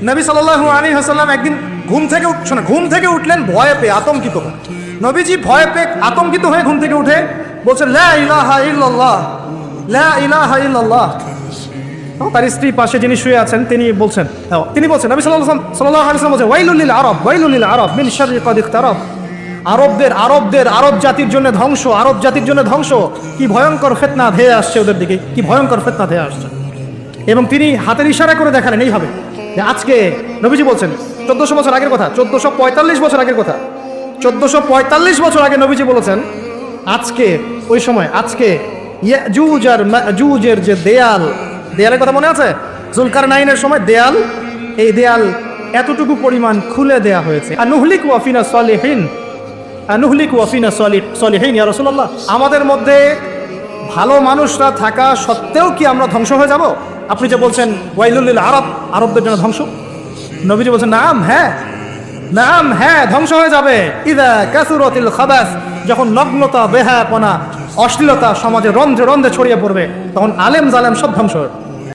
নবী সাল্লাল্লাহু আলাইহি ওয়াসাল্লাম একদিন ঘুম থেকে উঠলেন ভয়ে পেয়ে, আতঙ্কিত হয়ে। নবীজি ভয়ে পেয়ে আতঙ্কিত হয়ে ঘুম থেকে উঠে বলছেন, লা ইলাহা ইল্লাল্লাহ, লা ইলাহা ইল্লাল্লাহ। তার স্ত্রী পাশে যিনি শুয়ে আছেন তিনি বলছেন নবী সাল্লাল্লাহু আলাইহি ওয়াসাল্লাম বলছেন, ওয়াইলুল লিল আরব মিন শাররি কাদ ইকতারাব। আরব জাতির জন্য ধ্বংস, আরব জাতির জন্য ধ্বংস। কি ভয়ঙ্কর ফিতনা ধেয়ে আসছে ওদের দিকে, কি ভয়ঙ্কর ফিতনা ধেয়ে আসছে। এবং তিনি হাতের ইশারা করে দেখালেন এইভাবে যে আজকে, নবীজি বলছেন 1400 বছর আগের কথা, 1445 বছর আগের কথা, 1445 বছর আগে নবীজি বলেছেন আজকে, ওই সময় আজকে ইয়াজুজ আর মাজুজের যে দেয়ালের কথা মনে আছে? যুলকারনাইনের সময় এই দেয়াল এতটুকু পরিমাণ খুলে দেয়া হয়েছে। আনুহলিক ওয়াফিনা সলিহিন ইয়া রাসূলুল্লাহ, আমাদের মধ্যে ভালো মানুষরা থাকা সত্ত্বেও কি আমরা ধ্বংস হয়ে যাব? আপনি যে বলছেন ওয়াইলুল লিল আরব, আরবদের জন্য ধ্বংস, নবীজি বলছেন নাম হ্যাঁ ধ্বংস হয়ে যাবে। ইদা কাসুরাতিল খাবাস, যখন নগ্নতা, বেহায়াপনা, অশ্লীলতা সমাজে রন্ধ্রে রন্ধ্রে ছড়িয়ে পড়বে, তখন আলেম জালেম সব ধ্বংস হবে।